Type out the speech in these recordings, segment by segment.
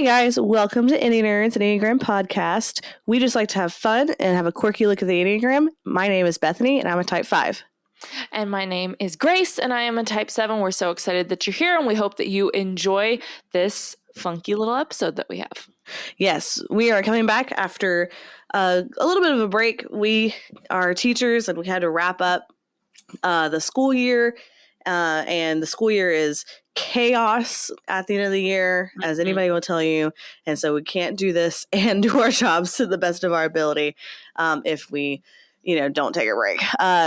guys, welcome to Enneanerds, an Enneagram podcast. We just like to have fun and have a quirky look at the Enneagram. My name is Bethany, and I'm a type 5. And my name is Grace, and I am a type 7. We're so excited that you're here, and we hope that you enjoy this funky little episode that we have. Yes, we are coming back after a little bit of a break. We are teachers, and we had to wrap up the school year, and the school year is chaos at the end of the year, as anybody will tell you. And so we can't do this and do our jobs to the best of our ability if we, don't take a break.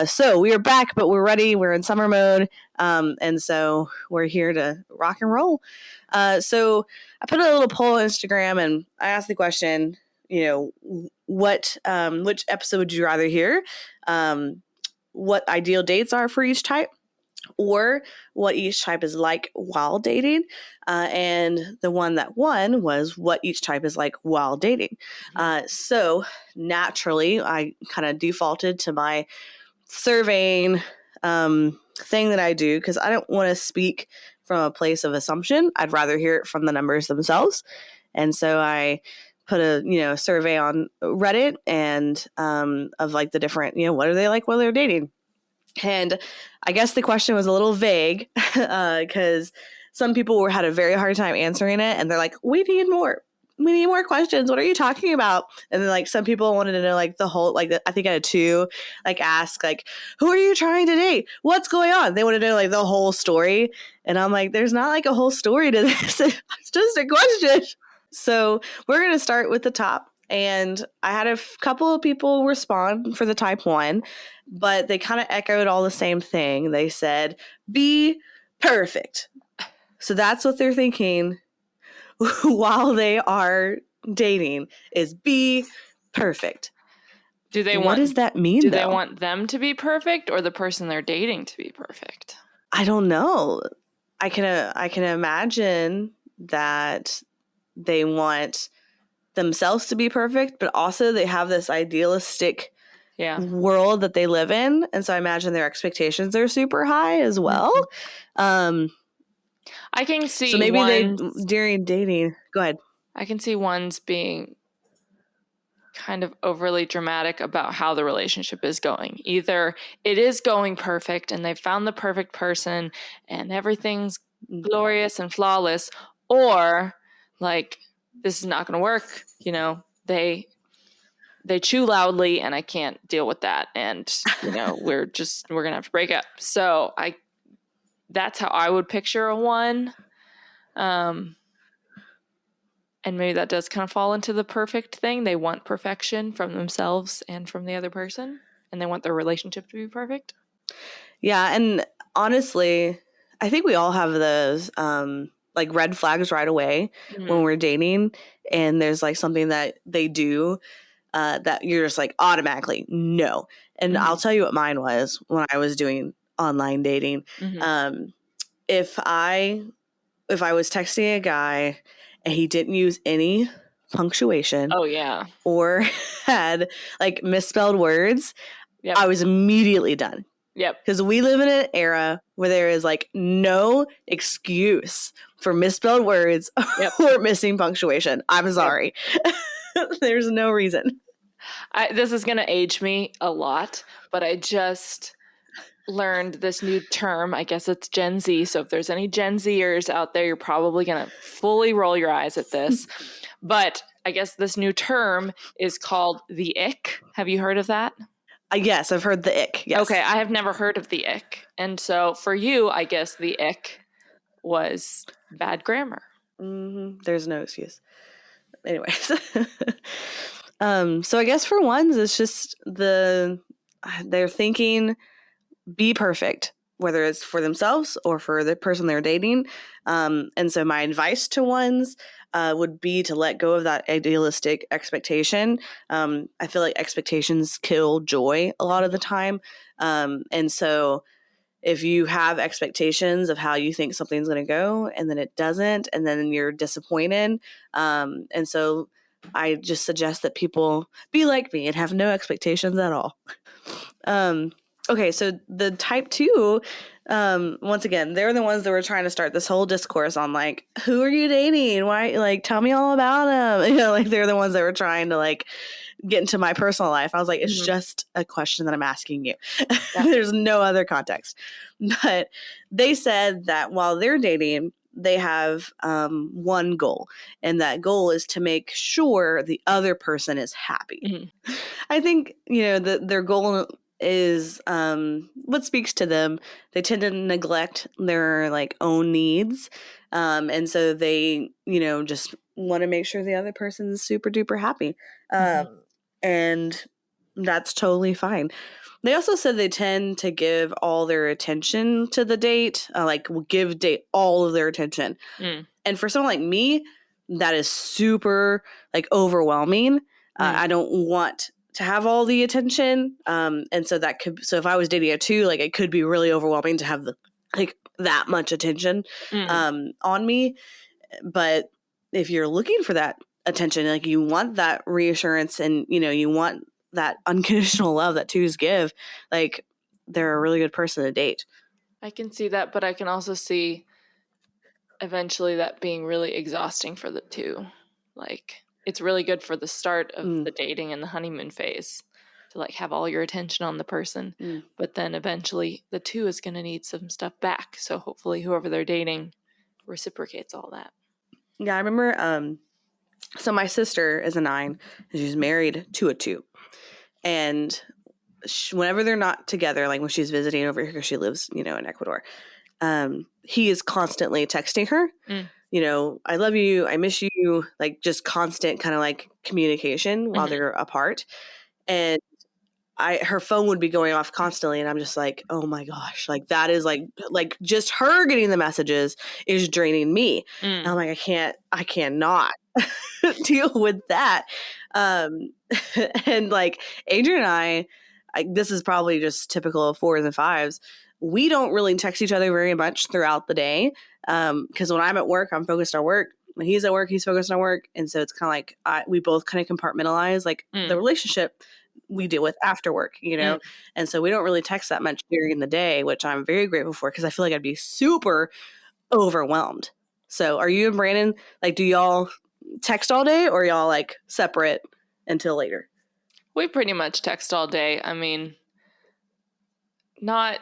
So we are back, but we're ready. We're in summer mode. And so we're here to rock and roll. So I put a little poll on Instagram and I asked the question, which episode would you rather hear? What ideal dates are for each type, or what each type is like while dating. And the one that won was what each type is like while dating. So naturally, I kind of defaulted to my surveying thing that I do, because I don't want to speak from a place of assumption. I'd rather hear it from the numbers themselves. And so I put a survey on Reddit and of like the different, what are they like while they're dating? And I guess the question was a little vague because some people had a very hard time answering it, and they're like, we need more questions. What are you talking about? And then like some people wanted to know like the whole, like I think I had 2 like ask like, who are you trying to date? What's going on? They want to know like the whole story. And I'm like, there's not like a whole story to this. It's just a question. So we're going to start with the top. And I had a couple of people respond for the type 1, but they kind of echoed all the same thing. They said, be perfect. So that's what they're thinking while they are dating, is be perfect. What does that mean, though? They want them to be perfect, or the person they're dating to be perfect? I don't know. I can imagine that they want themselves to be perfect, but also they have this idealistic world that they live in, and so I imagine their expectations are super high as well. I can see. So maybe they during dating. Go ahead. I can see ones being kind of overly dramatic about how the relationship is going. Either it is going perfect and they've found the perfect person and everything's glorious and flawless, or like, this is not going to work. They chew loudly and I can't deal with that. And, we're going to have to break up. So that's how I would picture a 1. And maybe that does kind of fall into the perfect thing. They want perfection from themselves and from the other person, and they want their relationship to be perfect. Yeah. And honestly, I think we all have those, like red flags right away when we're dating, and there's like something that they do that you're just like automatically no. And I'll tell you what mine was when I was doing online dating. If I was texting a guy and he didn't use any punctuation, or had like misspelled words, I was immediately done. Because we live in an era where there is like no excuse for misspelled words or missing punctuation. I'm sorry. There's no reason. This is going to age me a lot, but I just learned this new term. I guess it's Gen Z. So if there's any Gen Zers out there, you're probably going to fully roll your eyes at this. But I guess this new term is called the ick. Have you heard of that? Yes, I've heard the ick. Yes. Okay, I have never heard of the ick. And so for you, I guess the ick was bad grammar. There's no excuse. Anyways. So I guess for ones, it's just they're thinking be perfect, whether it's for themselves or for the person they're dating. And so my advice to ones would be to let go of that idealistic expectation. I feel like expectations kill joy a lot of the time. And so if you have expectations of how you think something's going to go and then it doesn't, and then you're disappointed. And so I just suggest that people be like me and have no expectations at all. Okay, so the type 2, once again, they're the ones that were trying to start this whole discourse on like, who are you dating? Why, like, tell me all about them. Like they're the ones that were trying to like get into my personal life. I was like, it's just a question that I'm asking you. Yeah. There's no other context. But they said that while they're dating, they have one goal, and that goal is to make sure the other person is happy. I think, their goal is what speaks to them. They tend to neglect their like own needs. And so they, just want to make sure the other person's super duper happy. And that's totally fine. They also said they tend to give all their attention to the date, like will give date all of their attention. And for someone like me, that is super like overwhelming. I don't want to have all the attention. And so if I was dating a 2, like it could be really overwhelming to have that much attention on me. But if you're looking for that attention, like you want that reassurance and, you want that unconditional love that 2s give, like they're a really good person to date. I can see that, but I can also see eventually that being really exhausting for the 2. Like it's really good for the start of the dating and the honeymoon phase to like have all your attention on the person. But then eventually the 2 is going to need some stuff back. So hopefully whoever they're dating reciprocates all that. Yeah, I remember, so my sister is a 9 and she's married to a 2. And whenever they're not together, like when she's visiting over here, because she lives, in Ecuador, he is constantly texting her, I love you, I miss you, like just constant kind of like communication while they're apart. And her phone would be going off constantly, and I'm just like, oh my gosh, like that is like just her getting the messages is draining me. And I'm like, I cannot deal with that. And like Adrian and I, this is probably just typical of 4s and 5s. We don't really text each other very much throughout the day. Because when I'm at work, I'm focused on work. When he's at work, he's focused on work. And so it's kind of like we both kind of compartmentalize like the relationship we deal with after work, and so we don't really text that much during the day, which I'm very grateful for because I feel like I'd be super overwhelmed. So are you and Brandon, like, do y'all text all day or y'all like separate until later? We pretty much text all day. I mean, I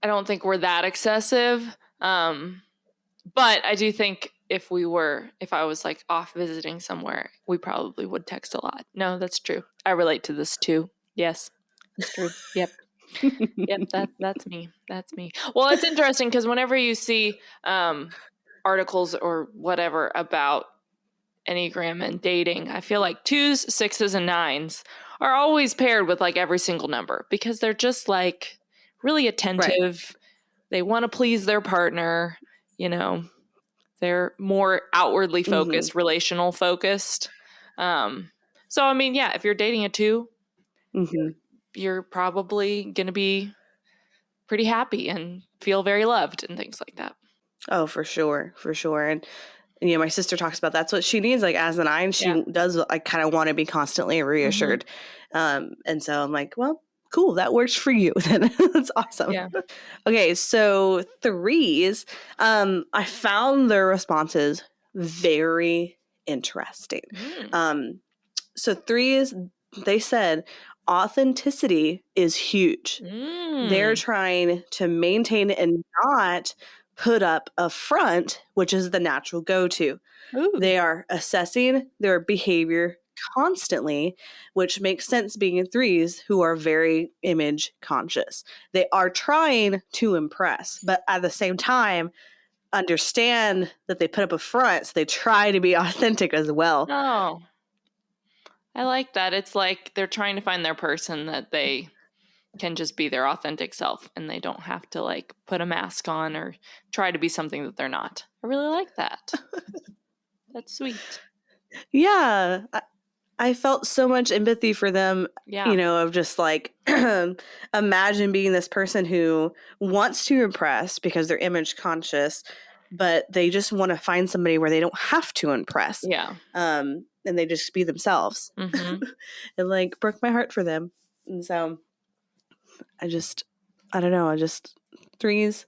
don't think we're that excessive. But I do think if I was like off visiting somewhere, we probably would text a lot. No, that's true. I relate to this too. Yes, it's true. Yep. Yep. That's me. That's me. Well, it's interesting because whenever you see articles or whatever about Enneagram and dating, I feel like 2s, 6s, and 9s are always paired with like every single number because they're just like really attentive. Right. They want to please their partner. They're more outwardly focused, relational focused. So, I mean, yeah, if you're dating a 2, you're probably going to be pretty happy and feel very loved and things like that. Oh, for sure. For sure. And, my sister talks about that's what she needs. Like as a 9, she does like kind of want to be constantly reassured. And so I'm like, well, cool. That works for you. That's awesome. Yeah. Okay. So 3s, I found their responses very interesting. So 3s, they said authenticity is huge. They're trying to maintain and not put up a front, which is the natural go-to. They are assessing their behavior constantly, which makes sense being in 3s who are very image conscious. They are trying to impress, but at the same time, understand that they put up a front, so they try to be authentic as well. Oh, I like that. It's like they're trying to find their person that they can just be their authentic self and they don't have to like put a mask on or try to be something that they're not. I really like that. That's sweet. Yeah. I felt so much empathy for them, of just like, imagine being this person who wants to impress because they're image conscious, but they just want to find somebody where they don't have to impress. Yeah. And they just be themselves. It like broke my heart for them. And so I don't know. Threes,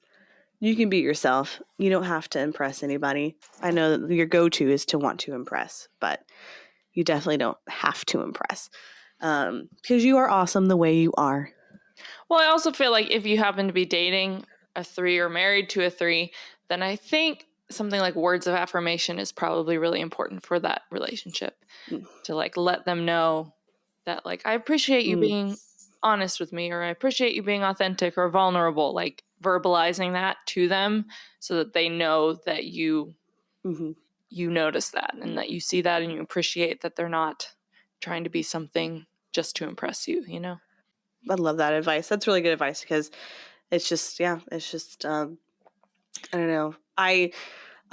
you can be yourself. You don't have to impress anybody. I know that your go-to is to want to impress, but you definitely don't have to impress. Because you are awesome the way you are. Well, I also feel like if you happen to be dating a 3 or married to a 3, then I think something like words of affirmation is probably really important for that relationship. To like let them know that like I appreciate you being honest with me, or I appreciate you being authentic or vulnerable, like verbalizing that to them so that they know that you notice that and that you see that and you appreciate that they're not trying to be something just to impress you, you know? I love that advice. That's really good advice because it's just, I don't know. I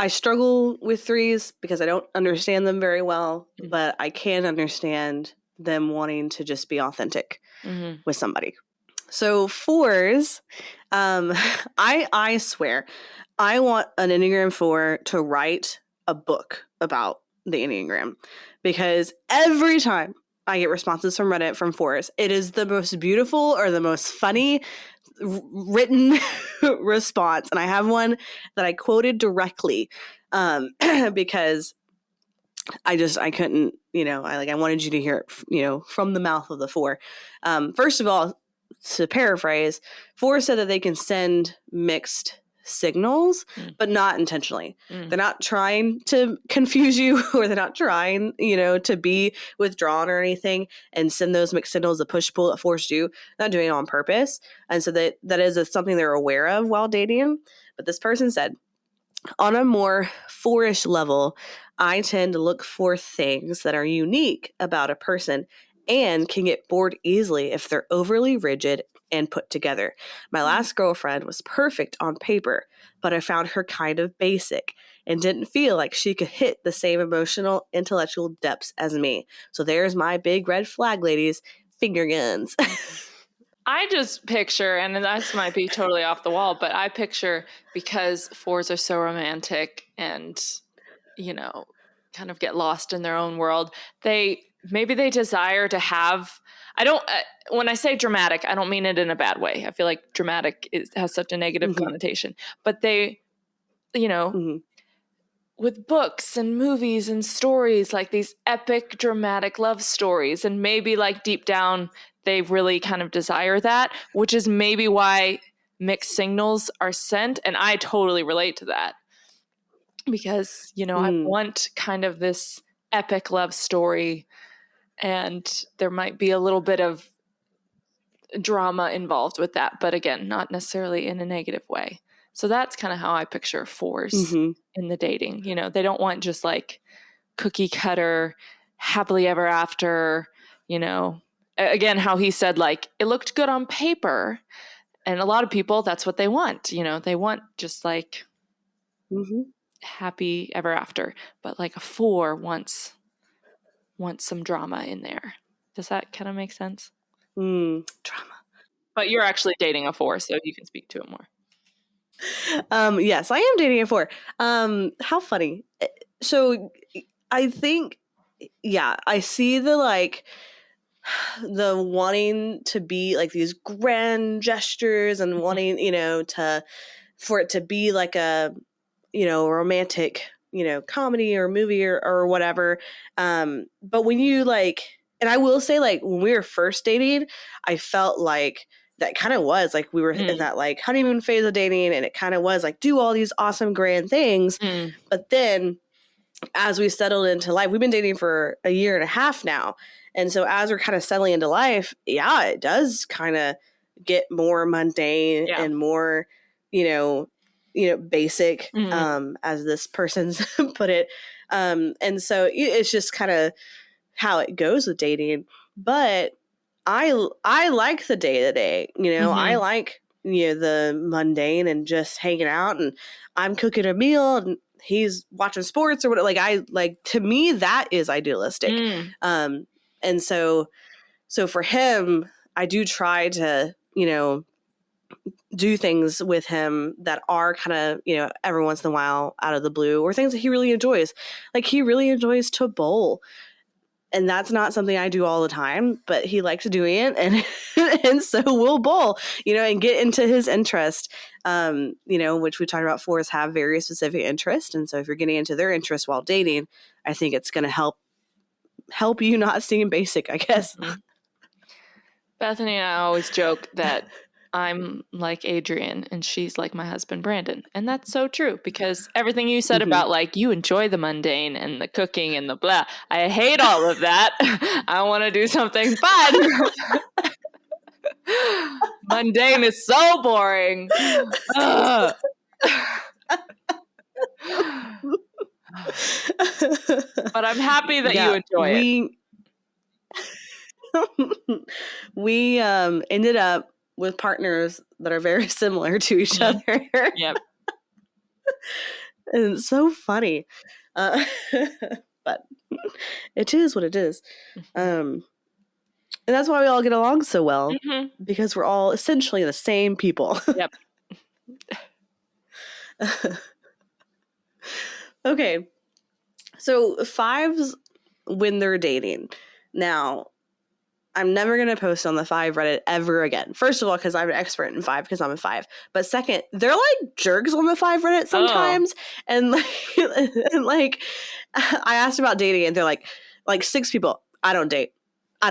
struggle with threes because I don't understand them very well, but I can understand them wanting to just be authentic with somebody. So fours, I swear, I want an Enneagram 4 to write a book about the Enneagram because every time I get responses from Reddit from fours, it is the most beautiful or the most funny written response. And I have one that I quoted directly because I couldn't, I wanted you to hear it, from the mouth of the 4. First of all, to paraphrase, 4 said that they can send mixed signals, but not intentionally. They're not trying to confuse you or they're not trying, to be withdrawn or anything and send those mixed signals, the push pull that 4s do, not doing it on purpose. And so that is something they're aware of while dating. But this person said, on a more 4-ish level, I tend to look for things that are unique about a person and can get bored easily if they're overly rigid and put together. My last girlfriend was perfect on paper, but I found her kind of basic and didn't feel like she could hit the same emotional, intellectual depths as me. So there's my big red flag, ladies, finger guns. I just picture, and this might be totally off the wall, but I picture because 4s are so romantic and, kind of get lost in their own world, maybe they desire to have, when I say dramatic, I don't mean it in a bad way. I feel like dramatic has such a negative connotation, but they, with books and movies and stories, like these epic dramatic love stories, and maybe like deep down, they really kind of desire that, which is maybe why mixed signals are sent. And I totally relate to that because, I want kind of this epic love story and there might be a little bit of drama involved with that. But again, not necessarily in a negative way. So that's kind of how I picture 4s in the dating. They don't want just like cookie cutter, happily ever after, again, how he said, like, it looked good on paper. And a lot of people, that's what they want. They want just like happy ever after. But like a 4 wants some drama in there. Does that kind of make sense? Drama. But you're actually dating a 4, so you can speak to it more. Yes, I am dating a 4. How funny. So I think, I see the wanting to be like these grand gestures and wanting, for it to be like a, romantic, comedy or movie or whatever. But when you and I will say, like, when we were first dating, I felt like that kind of was like we were in that like honeymoon phase of dating, and it kind of was like do all these awesome grand things. But then as we settled into life, we've been dating for a year and a half now. And so as we're kind of settling into life, it does kind of get more mundane and more, basic, as this person's put it. And so it's just kind of how it goes with dating. But I like the day to day, I like, the mundane and just hanging out, and I'm cooking a meal and he's watching sports or whatever. To me, that is idealistic. And so for him, I do try to, do things with him that are kind of, every once in a while out of the blue, or things that he really enjoys. Like he really enjoys to bowl. And that's not something I do all the time, but he likes doing it, and so we'll bowl, and get into his interest, which we talked about before, is have very specific interest. And so if you're getting into their interest while dating, I think it's going to help you not seem basic, I guess. Mm-hmm. Bethany and I always joke that I'm like Adrian and she's like my husband Brandon. And that's so true, because everything you said about like you enjoy the mundane and the cooking and the blah, I hate all of that. I want to do something fun. Mundane is so boring. But I'm happy that you enjoy it. We ended up with partners that are very similar to each other. Yep. And it's so funny. But it is what it is. And that's why we all get along so well, because we're all essentially the same people. Yep. Okay. So 5s when they're dating. Now, I'm never going to post on the 5 Reddit ever again. First of all, because I'm an expert in 5 because I'm a 5. But second, they're like jerks on the 5 Reddit sometimes. Oh. And like, I asked about dating and they're like 6 people, I don't date. I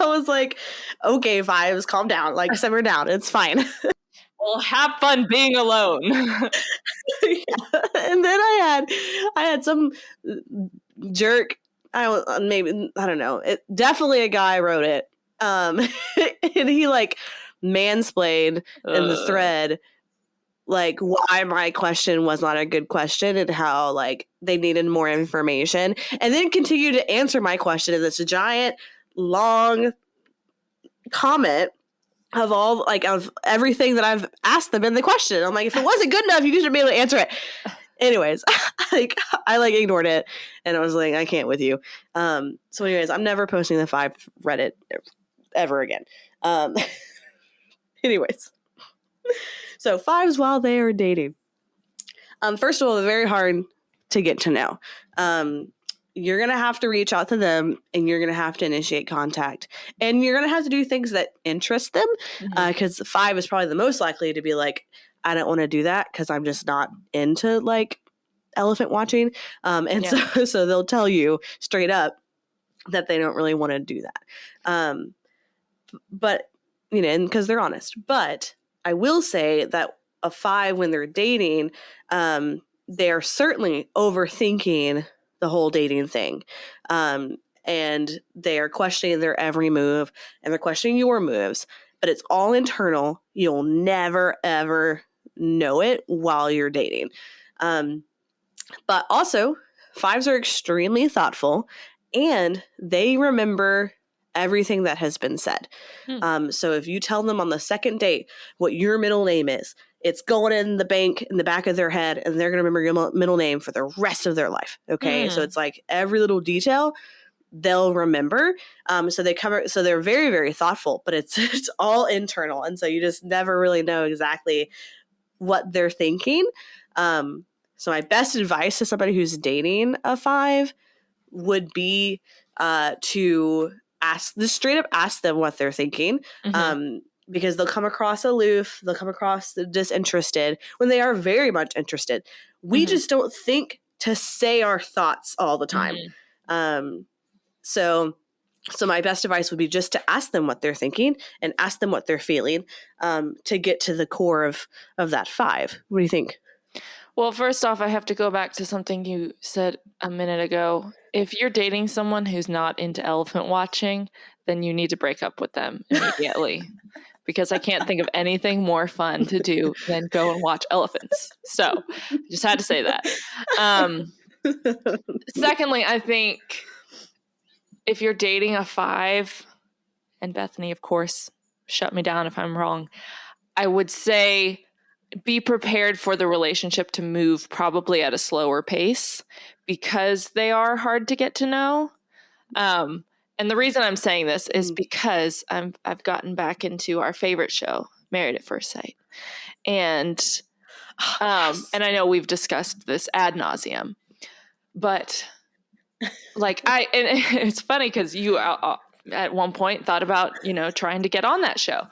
was like, okay, 5s, calm down. Like, simmer down. It's fine. Well, have fun being alone. And then I had some jerk. I don't know. Definitely a guy wrote it. And he like mansplained in the thread like why my question was not a good question and how like they needed more information, and then continued to answer my question in this giant long comment of everything that I've asked them in the question. I'm like, if it wasn't good enough, you should be able to answer it. Anyways, I ignored it, and I was like, I can't with you. So anyways, I'm never posting the 5 Reddit ever again. Anyways, so 5s while they are dating. First of all, they're very hard to get to know. You're going to have to reach out to them, and you're going to have to initiate contact, and you're going to have to do things that interest them, because 5 is probably the most likely to be like, I don't want to do that because I'm just not into like elephant watching. So they'll tell you straight up that they don't really want to do that. But, and because they're honest. But I will say that a 5, when they're dating, they're certainly overthinking the whole dating thing. And they are questioning their every move, and they're questioning your moves. But it's all internal. You'll never, ever know it while you're dating. But also, 5s are extremely thoughtful, and they remember everything that has been said. So if you tell them on the second date what your middle name is, it's going in the bank in the back of their head, and they're going to remember your middle name for the rest of their life. Okay. So it's like every little detail they'll remember. So they're very, very thoughtful, but it's all internal. And so you just never really know exactly what they're thinking. So my best advice to somebody who's dating a 5 would be to straight up ask them what they're thinking. Because they'll come across aloof, they'll come across disinterested when they are very much interested. We just don't think to say our thoughts all the time. So my best advice would be just to ask them what they're thinking and ask them what they're feeling, to get to the core of that 5. What do you think? Well, first off, I have to go back to something you said a minute ago. If you're dating someone who's not into elephant watching, then you need to break up with them immediately. Because I can't think of anything more fun to do than go and watch elephants. So just had to say that. Secondly, I think if you're dating a 5, and Bethany, of course, shut me down if I'm wrong, I would say be prepared for the relationship to move probably at a slower pace because they are hard to get to know. And the reason I'm saying this is because I've gotten back into our favorite show, Married at First Sight. And and I know we've discussed this ad nauseum, but like and it's funny because you at one point thought about, trying to get on that show.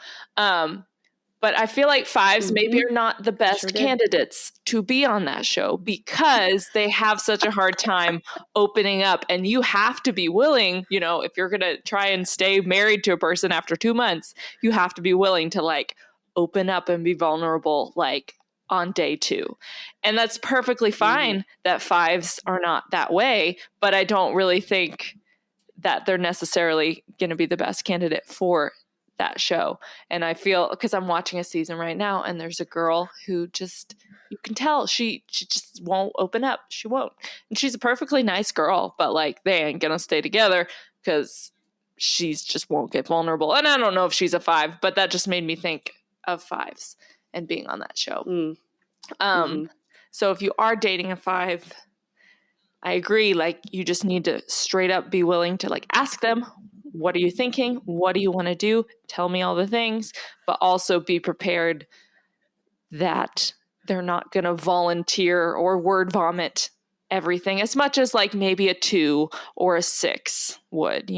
But I feel like fives maybe are not the best candidates to be on that show because they have such a hard time opening up. And you have to be willing, if you're going to try and stay married to a person after 2 months, you have to be willing to like open up and be vulnerable like on day 2. And that's perfectly fine that fives are not that way. But I don't really think that they're necessarily going to be the best candidate for that show. And I feel, because I'm watching a season right now, and there's a girl who just, you can tell she just won't open up. She won't. And she's a perfectly nice girl, but like they ain't gonna stay together because she's just won't get vulnerable. And I don't know if she's a 5, but that just made me think of 5s and being on that show. So if you are dating a 5, I agree, like you just need to straight up be willing to like ask them, what are you thinking? What do you want to do? Tell me all the things, but also be prepared that they're not going to volunteer or word vomit everything as much as like maybe a 2 or a 6 would,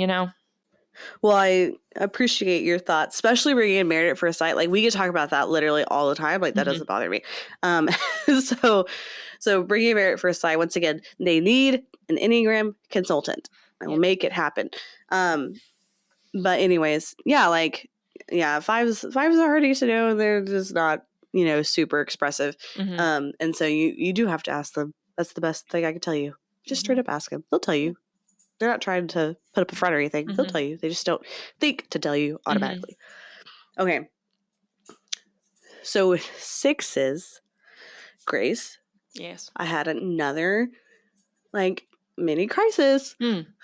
Well, I appreciate your thoughts, especially bringing in Married at First Sight. Like we could talk about that literally all the time. Like that doesn't bother me. So bringing in Married at First Sight, once again, they need an Enneagram consultant. I will make it happen. But anyways, fives are hard to get to know. They're just not, super expressive. And so you do have to ask them. That's the best thing I can tell you. Just straight up ask them. They'll tell you. They're not trying to put up a front or anything. They'll tell you. They just don't think to tell you automatically. Okay. So with 6s, Grace. Yes. I had another like mini crisis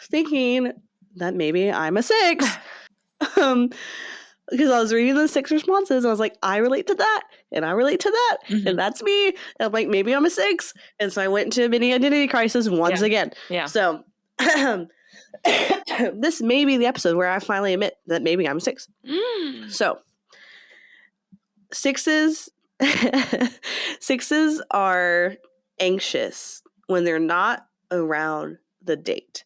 thinking that maybe I'm a 6. Because I was reading the 6 responses and I was like, I relate to that and I relate to that and that's me. And I'm like, maybe I'm a 6. And so I went into a mini identity crisis once again. Yeah. So this may be the episode where I finally admit that maybe I'm a 6. So 6s are anxious when they're not around the date.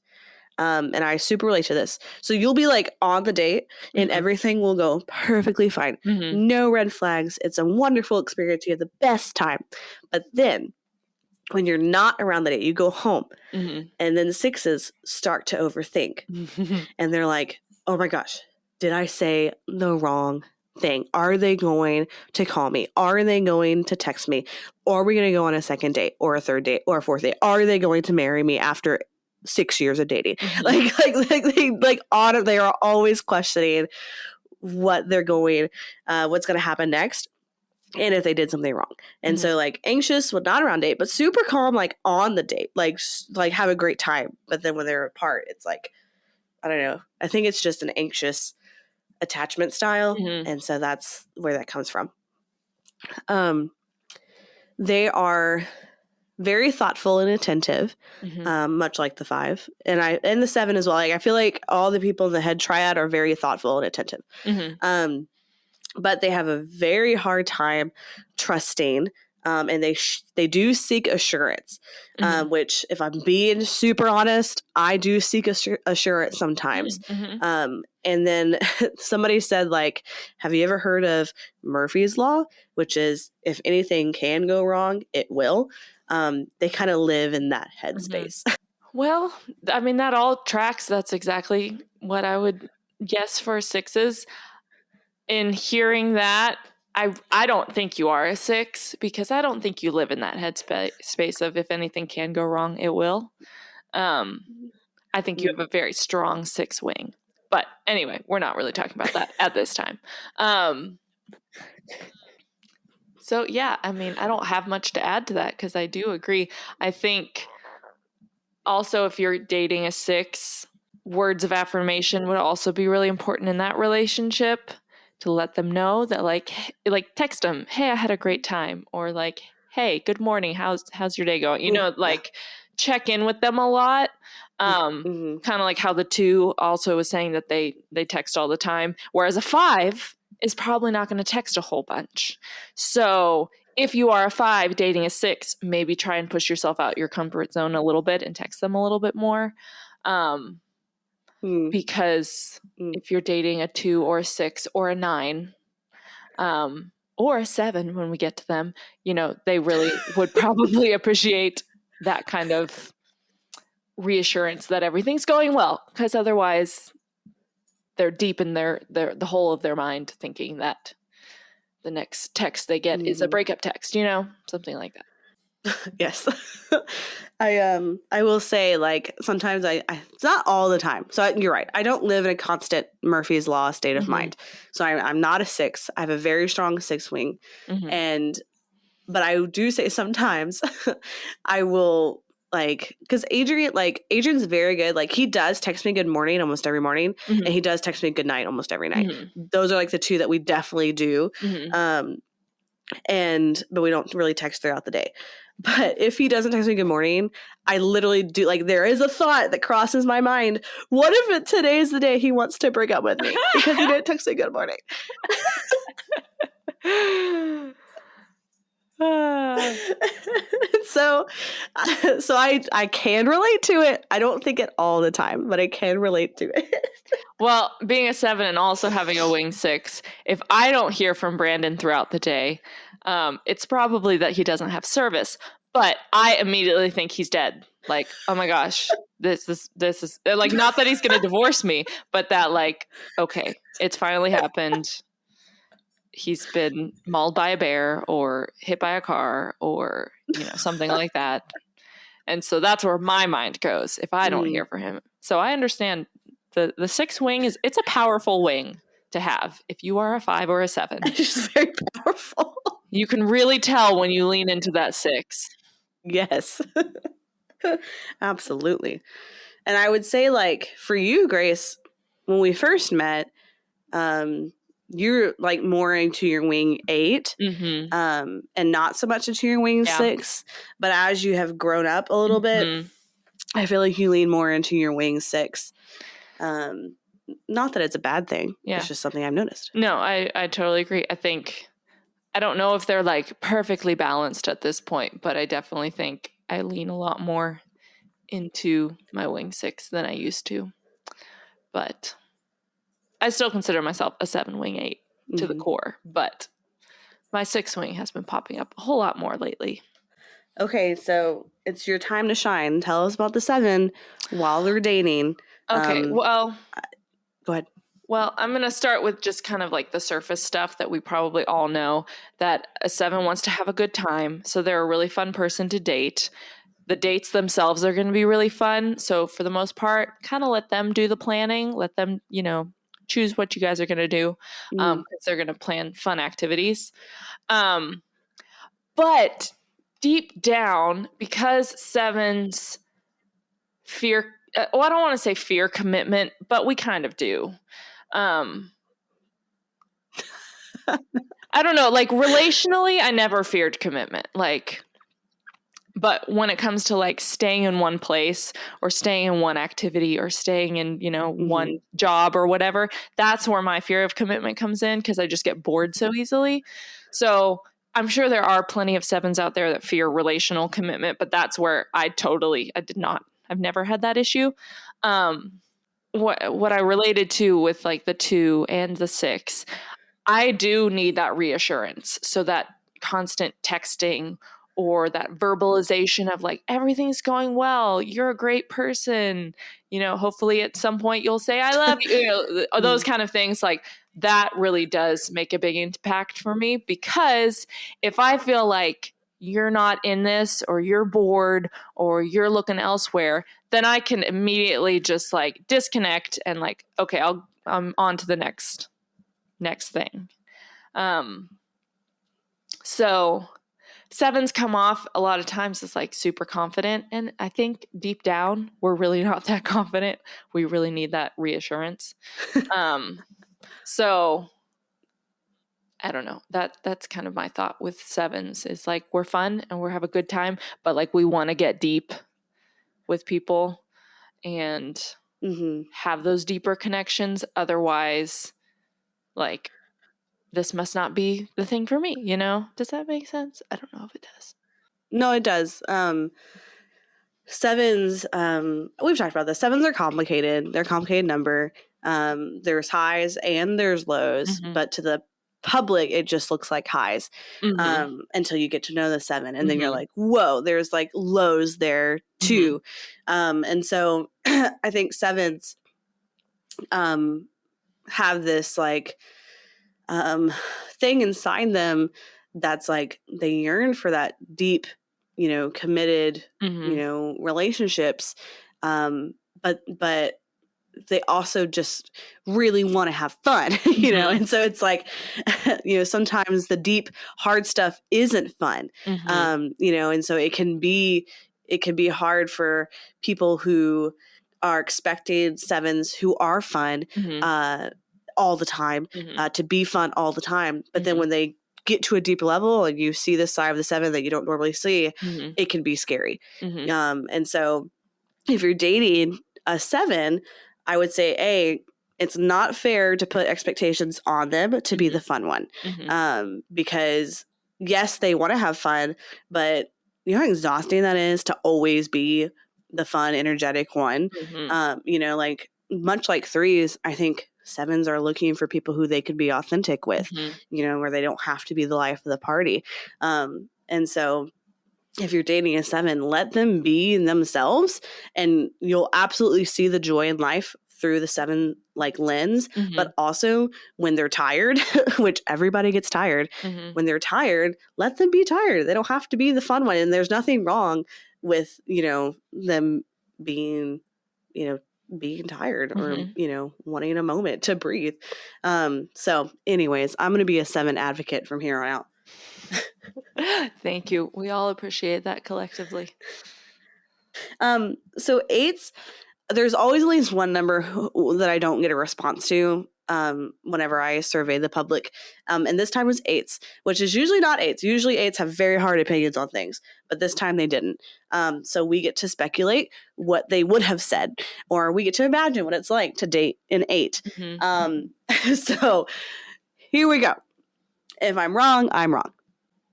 And I super relate to this. So you'll be like on the date and everything will go perfectly fine. No red flags. It's a wonderful experience. You have the best time. But then when you're not around the date, you go home and then the 6s start to overthink. And they're like, oh my gosh, did I say the wrong thing? Are they going to call me? Are they going to text me? Or are we going to go on a second date or a third date or a fourth date? Are they going to marry me after 6 years of dating? They are always questioning what they're going, what's going to happen next, and if they did something wrong. And so like anxious when not around date, but super calm like on the date, like have a great time. But then when they're apart, it's like, I don't know. I think it's just an anxious attachment style, and so that's where that comes from. They are very thoughtful and attentive, much like the 5, and the 7 as well. Like I feel like all the people in the head triad are very thoughtful and attentive, but they have a very hard time trusting, and they do seek assurance, which, if I'm being super honest, I do seek assurance sometimes. And then somebody said, like, have you ever heard of Murphy's Law, which is if anything can go wrong, it will. They kind of live in that headspace. Well, I mean, that all tracks. That's exactly what I would guess for 6s. In hearing that, I don't think you are a 6 because I don't think you live in that headspace of if anything can go wrong, it will. I think you have a very strong 6 wing. But anyway, we're not really talking about that at this time. So yeah, I mean, I don't have much to add to that because I do agree. I think also if you're dating a 6, words of affirmation would also be really important in that relationship, to let them know that like text them, hey, I had a great time, or like, hey, good morning, how's your day going? Check in with them a lot. Kind of like how the 2 also was saying that they text all the time, whereas a 5 is probably not going to text a whole bunch. So if you are a 5 dating a 6, maybe try and push yourself out your comfort zone a little bit and text them a little bit more. Because if you're dating a 2 or a 6 or a 9, or a 7 when we get to them, they really would probably appreciate that kind of reassurance that everything's going well, because otherwise they're deep in the whole of their mind thinking that the next text they get is a breakup text, something like that. Yes. I will say, like, sometimes I it's not all the time. So you're right. I don't live in a constant Murphy's Law state of mind. So I'm not a 6. I have a very strong 6 wing. But I do say sometimes I will, like, because Adrian's very good. Like, he does text me good morning almost every morning, and he does text me good night almost every night. Those are like the 2 that we definitely do. But we don't really text throughout the day. But if he doesn't text me good morning, I literally do, like, there is a thought that crosses my mind. What if today is the day he wants to break up with me because he didn't text me good morning? So I can relate to it. I don't think it all the time, but I can relate to it. Well, being a 7 and also having a wing 6, if I don't hear from Brandon throughout the day, it's probably that he doesn't have service. But I immediately think he's dead. Like, oh my gosh, this is like, not that he's going to divorce me, but that, like, okay, it's finally happened. He's been mauled by a bear or hit by a car or, something like that. And so that's where my mind goes if I don't hear from him. So I understand the 6 wing it's a powerful wing to have if you are a 5 or a 7. It's just very powerful. You can really tell when you lean into that 6. Yes. Absolutely. And I would say, like, for you, Grace, when we first met, you're, like, more into your wing 8, and not so much into your wing 6. But as you have grown up a little bit, I feel like you lean more into your wing 6. Not that it's a bad thing. Yeah. It's just something I've noticed. No, I totally agree. I don't know if they're, like, perfectly balanced at this point, but I definitely think I lean a lot more into my wing 6 than I used to. But I still consider myself a 7 wing 8 to the core, but my 6 wing has been popping up a whole lot more lately. Okay, so it's your time to shine. Tell us about the 7 while we're dating. Okay, well, go ahead. Well, I'm going to start with just kind of like the surface stuff that we probably all know, that a 7 wants to have a good time. So they're a really fun person to date. The dates themselves are going to be really fun. So for the most part, kind of let them do the planning. Let them, choose what you guys are going to do, because they're going to plan fun activities. But deep down, because 7s fear, I don't want to say fear commitment, but we kind of do. I don't know, like, relationally, I never feared commitment. Like, but when it comes to, like, staying in one place or staying in one activity or staying in, one job or whatever, that's where my fear of commitment comes in, because I just get bored so easily. So I'm sure there are plenty of 7s out there that fear relational commitment, but that's where I've never had that issue. What I related to with, like, the 2 and the 6, I do need that reassurance. So that constant texting or that verbalization of, like, everything's going well, you're a great person, hopefully at some point you'll say I love you, those kind of things, like, that really does make a big impact for me. Because if I feel like you're not in this, or you're bored, or you're looking elsewhere, then I can immediately just, like, disconnect and, like, okay, I'm on to the next thing. So 7s come off a lot of times as, like, super confident, and I think deep down we're really not that confident. We really need that reassurance. So I don't know. That's kind of my thought with 7s, is, like, we're fun and we have a good time, but, like, we want to get deep with people and have those deeper connections. Otherwise, like, this must not be the thing for me, you know? Does that make sense? I don't know if it does. No, it does. Sevens, we've talked about this. Sevens are complicated. They're a complicated number. There's highs and there's lows, Mm-hmm. but to the public, it just looks like highs Mm-hmm. until you get to know the seven. And then you're Mm-hmm. like, whoa, there's like lows there too. And so I think sevens have this like thing inside them that's like they yearn for that deep, committed, Mm-hmm. relationships. But they also just really want to have fun, Mm-hmm. and so it's like, sometimes the deep, hard stuff isn't fun, Mm-hmm. and so it can be hard for people who are expecting sevens who are fun Mm-hmm. all the time, Mm-hmm. to be fun all the time. But then Mm-hmm. when they get to a deeper level and you see this side of the seven that you don't normally see, Mm-hmm. it can be scary. Mm-hmm. And so if you're dating a seven, I would say, it's not fair to put expectations on them to be the fun one. Mm-hmm. Because yes, they want to have fun, but you know how exhausting that is to always be the fun, energetic one. Mm-hmm. Like much like threes, I think sevens are looking for people who they could be authentic with, Mm-hmm. where they don't have to be the life of the party. And so if you're dating a seven, let them be themselves, and you'll absolutely see the joy in life through the seven like lens. Mm-hmm. But also when they're tired, which everybody gets tired, Mm-hmm. when they're tired, let them be tired. They don't have to be the fun one. And there's nothing wrong with, them being, being tired or, Mm-hmm. wanting a moment to breathe. So anyways, I'm going to be a seven advocate from here on out. Thank you. We all appreciate that collectively. So eights, there's always at least one number that I don't get a response to whenever I survey the public. And this time was eights, which is usually not eights. Usually eights have very hard opinions on things, but this time they didn't. So we get to speculate what they would have said, or we get to imagine what it's like to date an eight. Mm-hmm. So here we go. If I'm wrong, I'm wrong.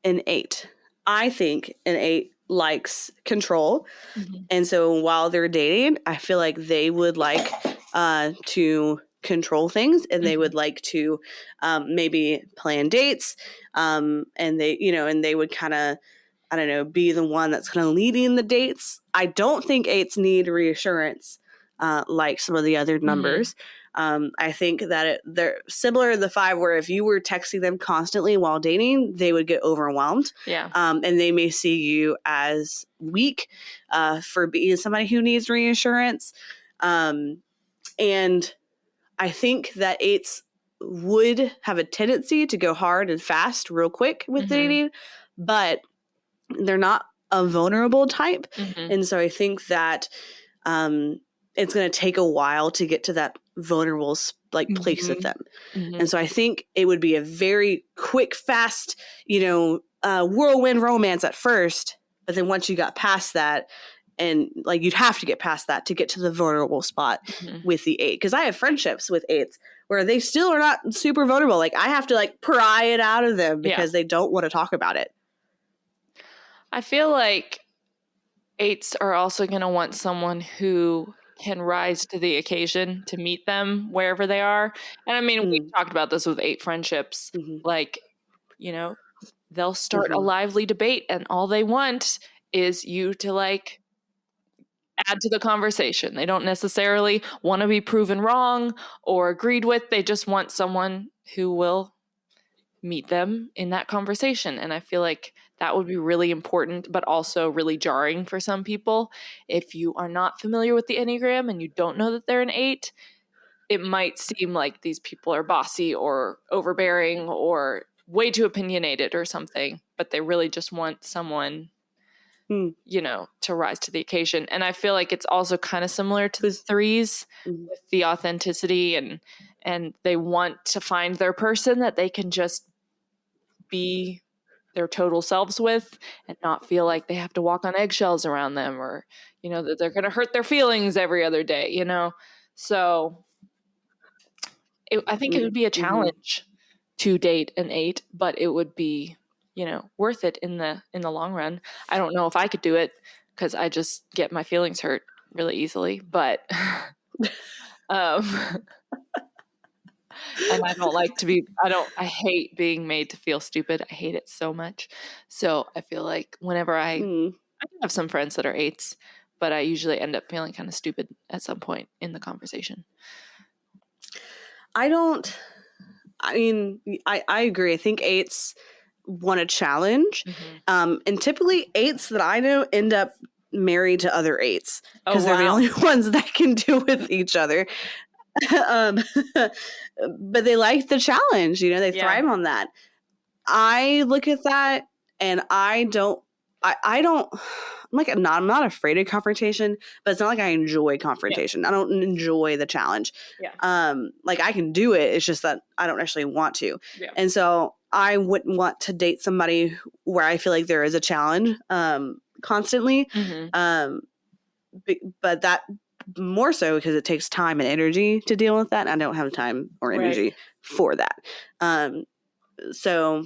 An eight. I think an eight likes control. Mm-hmm. And so while they're dating, I feel like they would like to control things, and they would like to maybe plan dates. And they would kind of, I don't know, be the one that's kind of leading the dates. I don't think eights need reassurance like some of the other numbers. I think that they're similar to the five, where if you were texting them constantly while dating, they would get overwhelmed. Yeah. And they may see you as weak for being somebody who needs reassurance. And I think that eights would have a tendency to go hard and fast real quick with dating, but they're not a vulnerable type. And so I think that it's going to take a while to get to that vulnerable place with them. And so I think it would be a very quick, fast, whirlwind romance at first. But then once you got past that, and like you'd have to get past that to get to the vulnerable spot with the eight. Because I have friendships with eights where they still are not super vulnerable. Like I have to like pry it out of them because they don't want to talk about it. I feel like eights are also going to want someone who can rise to the occasion to meet them wherever they are. And I mean, we've talked about this with eight friendships. Like, they'll start a lively debate, and all they want is you to like add to the conversation. They don't necessarily want to be proven wrong or agreed with. They just want someone who will meet them in that conversation. And I feel like that would be really important, but also really jarring for some people. If you are not familiar with the Enneagram and you don't know that they're an eight, it might seem like these people are bossy or overbearing or way too opinionated or something, but they really just want someone, to rise to the occasion. And I feel like it's also kind of similar to the threes with the authenticity, and they want to find their person that they can just be their total selves with and not feel like they have to walk on eggshells around them, or, that they're going to hurt their feelings every other day, So I think it would be a challenge to date an 8, but it would be, worth it in the long run. I don't know if I could do it because I just get my feelings hurt really easily, but and I don't like to be, I hate being made to feel stupid. I hate it so much. So I feel like whenever I do have some friends that are 8s, but I usually end up feeling kind of stupid at some point in the conversation. I agree. I think 8s want a challenge. And typically 8s that I know end up married to other 8s because they're the only ones that can deal with each other. But they like the challenge, they thrive on that. I look at that and I'm not afraid of confrontation, but it's not like I enjoy confrontation. I don't enjoy the challenge. Like I can do it. It's just that I don't actually want to. And so I wouldn't want to date somebody where I feel like there is a challenge constantly. But that more so because it takes time and energy to deal with that. And I don't have time or energy for that. So,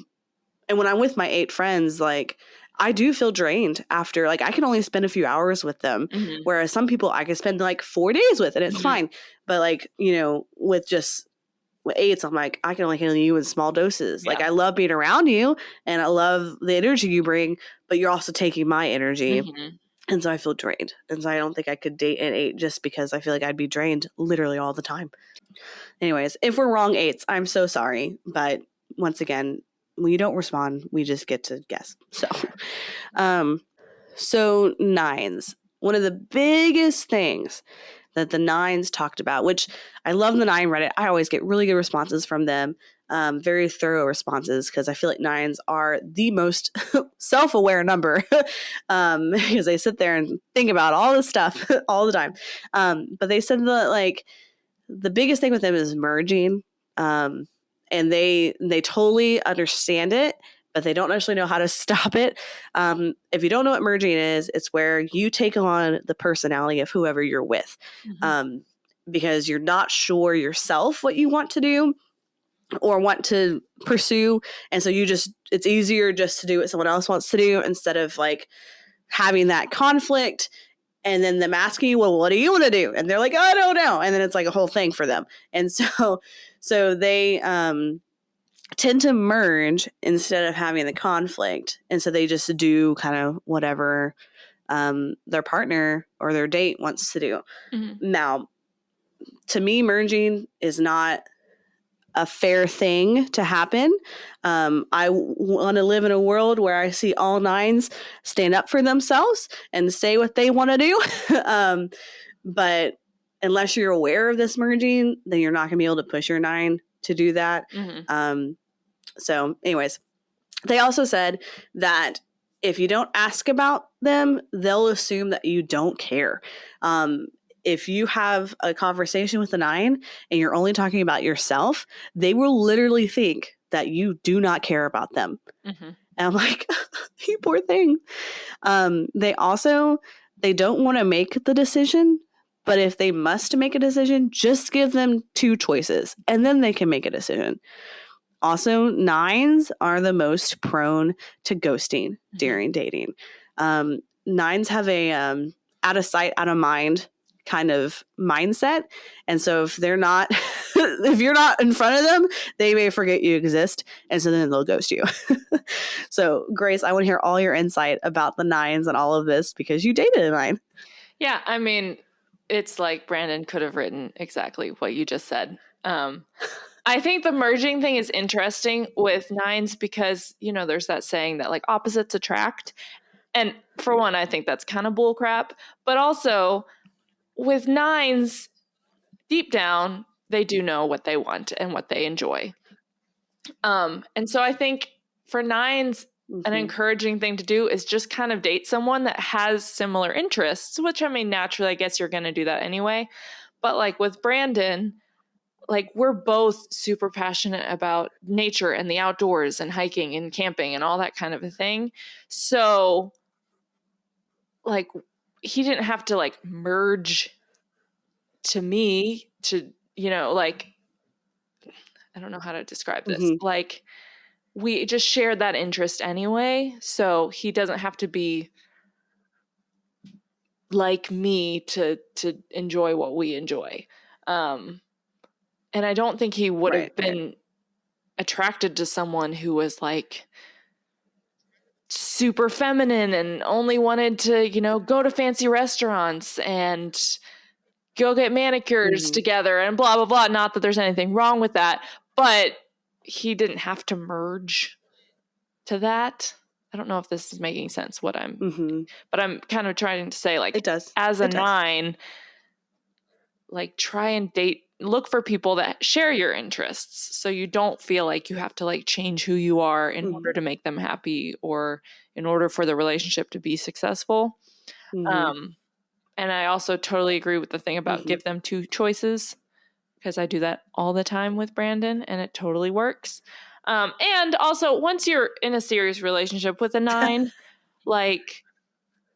and when I'm with my 8 friends, like I do feel drained after, like I can only spend a few hours with them. Whereas some people I can spend like 4 days with and it's fine. But like, with 8s, I'm like, I can only handle you in small doses. Like I love being around you and I love the energy you bring, but you're also taking my energy. And so I feel drained. And so I don't think I could date an 8 just because I feel like I'd be drained literally all the time. Anyways, if we're wrong 8s, I'm so sorry. But once again, when you don't respond, we just get to guess. So 9s. One of the biggest things that the 9s talked about, which I love the 9 Reddit. I always get really good responses from them. Very thorough responses because I feel like 9s are the most self-aware number because they sit there and think about all this stuff all the time. But they said that like the biggest thing with them is merging, and they totally understand it, but they don't actually know how to stop it. If you don't know what merging is, it's where you take on the personality of whoever you're with, because you're not sure yourself what you want to do or want to pursue. And so it's easier just to do what someone else wants to do instead of like having that conflict and then them asking you, well, what do you want to do? And they're like, I don't know. And then it's like a whole thing for them. And so they tend to merge instead of having the conflict. And so they just do kind of whatever their partner or their date wants to do. Now, to me, merging is not a fair thing to happen. I want to live in a world where I see all 9s stand up for themselves and say what they want to do. But unless you're aware of this merging, then you're not going to be able to push your 9 to do that. So anyways, they also said that if you don't ask about them, they'll assume that you don't care. If you have a conversation with a 9 and you're only talking about yourself, they will literally think that you do not care about them. And I'm like, you poor thing. They don't want to make the decision, but if they must make a decision, just give them 2 choices and then they can make a decision. Also, 9s are the most prone to ghosting during dating. 9s have a out of sight, out of mind kind of mindset. And so if they're not, if you're not in front of them, they may forget you exist. And so then they'll ghost you. So Grace, I want to hear all your insight about the 9s and all of this because you dated a 9. Yeah. I mean, it's like Brandon could have written exactly what you just said. I think the merging thing is interesting with 9s because, there's that saying that like opposites attract. And for one, I think that's kind of bullcrap, but also with 9s, deep down, they do know what they want and what they enjoy. And so I think for 9s, an encouraging thing to do is just kind of date someone that has similar interests, which I mean, naturally, I guess you're going to do that anyway. But like with Brandon, like we're both super passionate about nature and the outdoors and hiking and camping and all that kind of a thing. So like he didn't have to like merge to me to, like I don't know how to describe this. Mm-hmm. Like, we just shared that interest anyway, so he doesn't have to be like me to enjoy what we enjoy. And I don't think he would have been attracted to someone who was like super feminine and only wanted to, go to fancy restaurants and go get manicures together and blah, blah, blah. Not that there's anything wrong with that, but he didn't have to merge to that. I don't know if this is making sense but I'm kind of trying to say, like, it does. As a 9, like, try and look for people that share your interests, so you don't feel like you have to like change who you are in order to make them happy or in order for the relationship to be successful. And I also totally agree with the thing about give them 2 choices, because I do that all the time with Brandon and it totally works. And also, once you're in a serious relationship with a 9, like,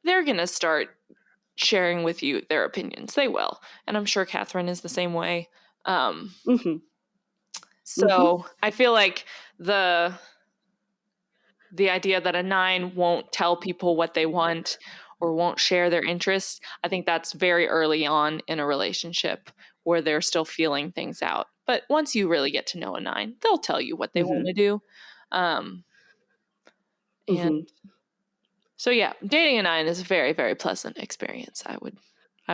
they're going to start sharing with you their opinions. They will. And I'm sure Catherine is the same way. So I feel like the idea that a 9 won't tell people what they want or won't share their interests, I think that's very early on in a relationship where they're still feeling things out. But once you really get to know a 9, they'll tell you what they want to do. And so, yeah, dating a 9 is a very, very pleasant experience. I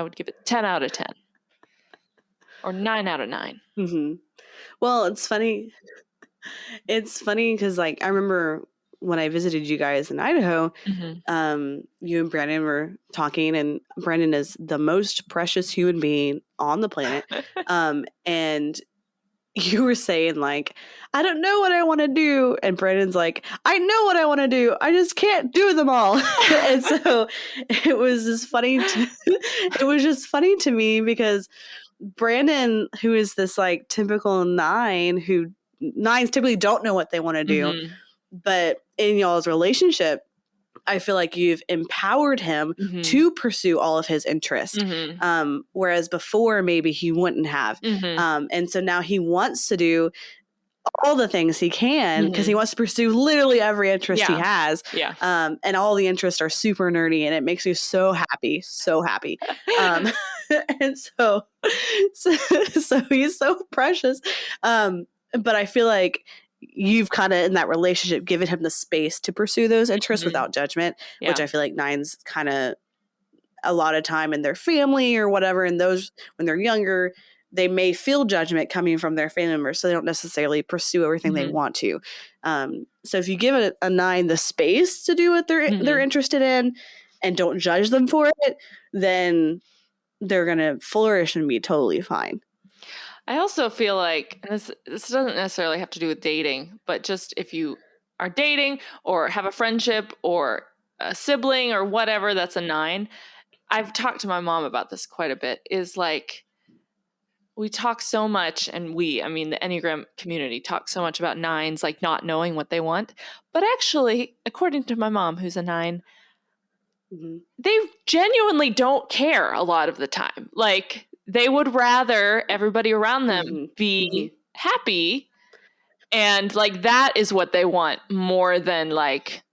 would give it 10 out of 10 or 9 out of 9. Well, it's funny. It's funny because, like, I remember when I visited you guys in Idaho, you and Brandon were talking, and Brandon is the most precious human being on the planet. And you were saying, like, I don't know what I want to do. And Brandon's like, I know what I want to do. I just can't do them all. And so it was just funny. It was just funny to me because Brandon, who is this like typical 9, who 9s typically don't know what they want to do, but in y'all's relationship, I feel like you've empowered him to pursue all of his interests. Whereas before, maybe he wouldn't have. And so now he wants to do all the things he can because he wants to pursue literally every interest he has. And all the interests are super nerdy, and it makes me so happy. So happy. And so he's so precious. But I feel like you've kind of, in that relationship, given him the space to pursue those interests without judgment, which I feel like 9s kind of a lot of time in their family or whatever. And those, when they're younger, they may feel judgment coming from their family members, so they don't necessarily pursue everything they want to. So if you give a 9 the space to do what they're interested in and don't judge them for it, then they're going to flourish and be totally fine. I also feel like, and this doesn't necessarily have to do with dating, but just if you are dating or have a friendship or a sibling or whatever that's a 9, I've talked to my mom about this quite a bit, is like, we talk so much, and the Enneagram community talks so much about 9s, like, not knowing what they want. But actually, according to my mom, who's a 9, they genuinely don't care a lot of the time. Like, they would rather everybody around them be happy, and like, that is what they want more than like,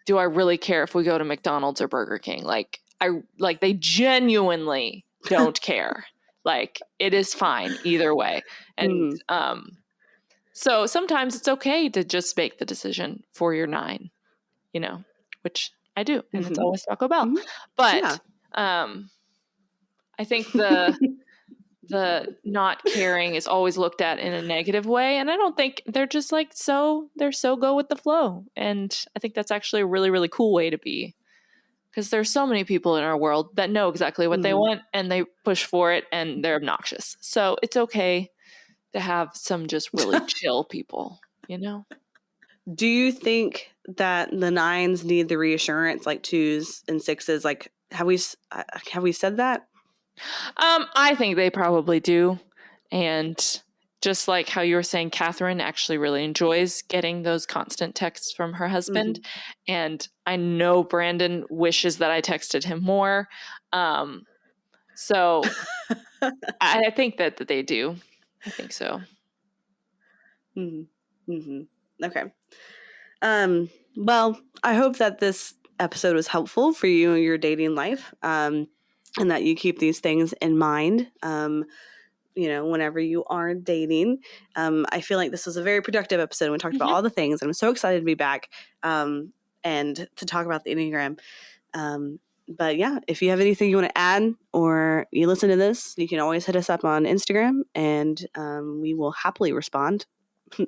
do I really care if we go to McDonald's or Burger King? Like, they genuinely don't care. Like, it is fine either way. And so sometimes it's okay to just make the decision for your 9, which I do, and it's always Taco Bell. But I think the not caring is always looked at in a negative way, and I don't think they're just like they're so go with the flow. And I think that's actually a really, really cool way to be, because there's so many people in our world that know exactly what they want, and they push for it, and they're obnoxious. So it's okay to have some just really chill people, Do you think that the 9s need the reassurance like 2s and 6s? Like, have we said that? I think they probably do. And just like how you were saying, Catherine actually really enjoys getting those constant texts from her husband. And I know Brandon wishes that I texted him more. So I think that they do. I think so. Mm-hmm. Mm-hmm. Okay. Well, I hope that this episode was helpful for you in your dating life, and that you keep these things in mind. Whenever you are dating. I feel like this was a very productive episode. We talked about all the things. I'm so excited to be back and to talk about the Enneagram. But yeah, if you have anything you want to add or you listen to this, you can always hit us up on Instagram and we will happily respond.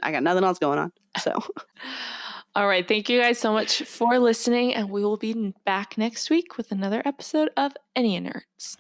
I got nothing else going on. So, all right. Thank you guys so much for listening. And we will be back next week with another episode of Enneanerds.